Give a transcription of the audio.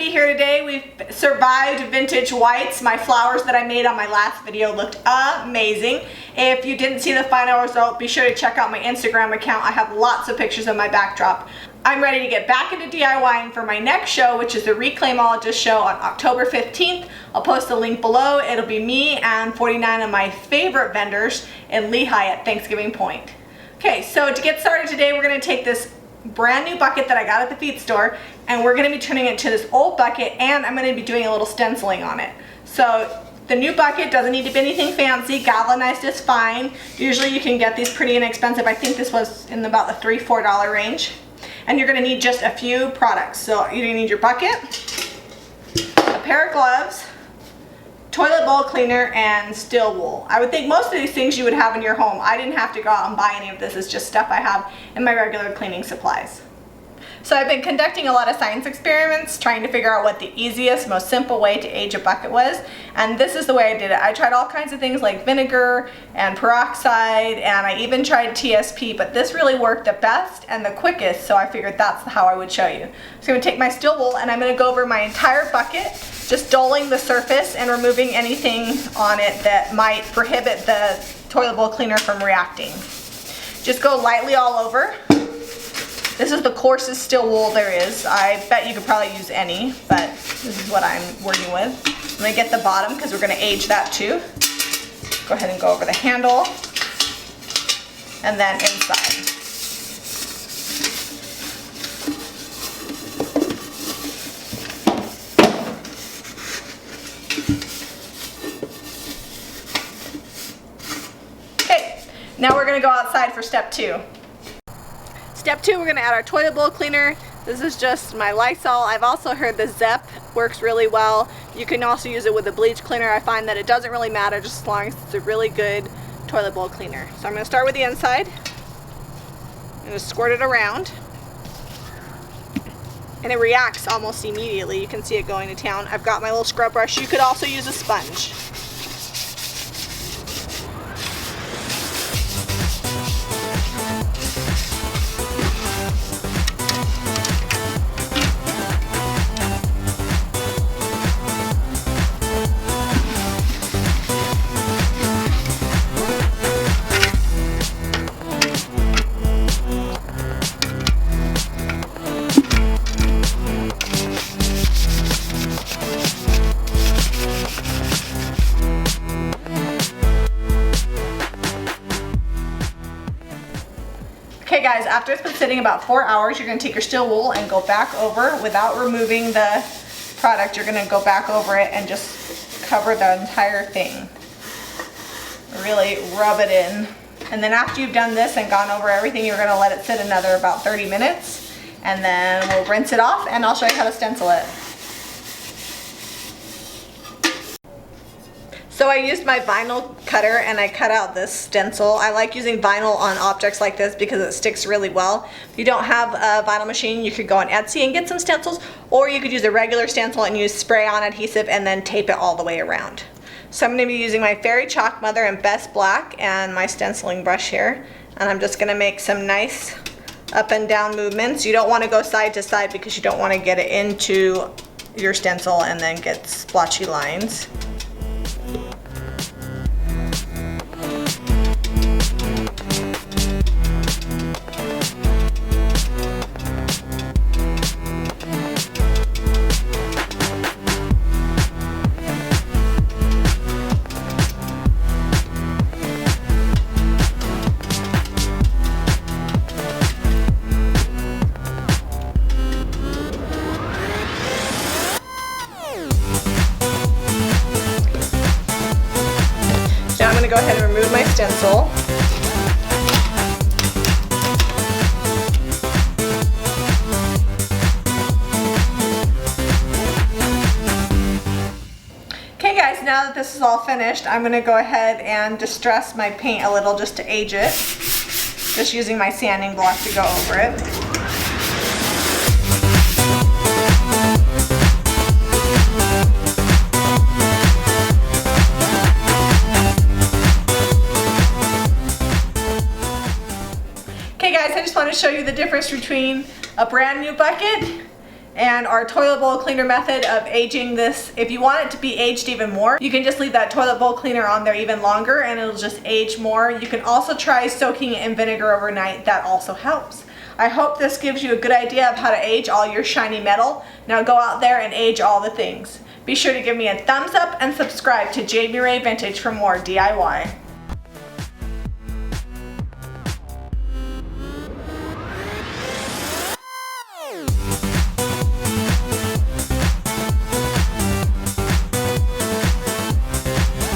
be here today. We've survived vintage whites. My flowers that I made on my last video looked amazing. If you didn't see the final result, be sure to check out my Instagram account. I have lots of pictures of my backdrop. I'm ready to get back into DIYing for my next show, which is the Reclaimologist show on October 15th. I'll post a link below. It'll be me and 49 of my favorite vendors in Lehigh at Thanksgiving Point. Okay, so to get started today, we're going to take this brand new bucket that I got at the feed store, and we're going to be turning it to this old bucket, and I'm going to be doing a little stenciling on it. So the new bucket doesn't need to be anything fancy. Galvanized is fine. Usually you can get these pretty inexpensive. I think this was in about the $3–4 range. And you're going to need just a few products. So you're going to need your bucket, a pair of gloves, toilet bowl cleaner, and steel wool. I would think most of these things you would have in your home. I didn't have to go out and buy any of this. It's just stuff I have in my regular cleaning supplies. So I've been conducting a lot of science experiments trying to figure out what the easiest, most simple way to age a bucket was, and this is the way I did it. I tried all kinds of things like vinegar and peroxide, and I even tried TSP, but this really worked the best and the quickest, so I figured that's how I would show you. So I'm going to take my steel wool and I'm going to go over my entire bucket, just doling the surface and removing anything on it that might prohibit the toilet bowl cleaner from reacting. Just go lightly all over. This is the coarsest steel wool there is. I bet you could probably use any, but this is what I'm working with. I'm going to get the bottom because we're going to age that too. Go ahead and go over the handle and then inside. Okay, now we're going to go outside for step 2. Step 2, we're going to add our toilet bowl cleaner. This is just my Lysol. I've also heard the Zep works really well. You can also use it with a bleach cleaner. I find that it doesn't really matter just as long as it's a really good toilet bowl cleaner. So I'm going to start with the inside. I'm going to squirt it around. And it reacts almost immediately. You can see it going to town. I've got my little scrub brush. You could also use a sponge. Okay guys, after it's been sitting about 4 hours, you're going to take your steel wool and go back over without removing the product. You're going to go back over it and just cover the entire thing. Really rub it in. And then after you've done this and gone over everything, you're going to let it sit another about 30 minutes. And then we'll rinse it off and I'll show you how to stencil it. So I used my vinyl cutter and I cut out this stencil. I like using vinyl on objects like this because it sticks really well. If you don't have a vinyl machine, you could go on Etsy and get some stencils, or you could use a regular stencil and use spray-on adhesive and then tape it all the way around. So I'm going to be using my Fairy Chalk Mother in Best Black and my stenciling brush here. And I'm just going to make some nice up and down movements. You don't want to go side to side because you don't want to get it into your stencil and then get splotchy lines. Now I'm going to go ahead and remove my stencil. Okay guys, now that this is all finished, I'm going to go ahead and distress my paint a little just to age it. Just using my sanding block to go over it. Okay guys, I just want to show you the difference between a brand new bucket And our toilet bowl cleaner method of aging this, if you want it to be aged even more, you can just leave that toilet bowl cleaner on there even longer and it'll just age more. You can also try soaking it in vinegar overnight. That also helps. I hope this gives you a good idea of how to age all your shiny metal. Now go out there and age all the things. Be sure to give me a thumbs up and subscribe to Jami Ray Vintage for more DIY.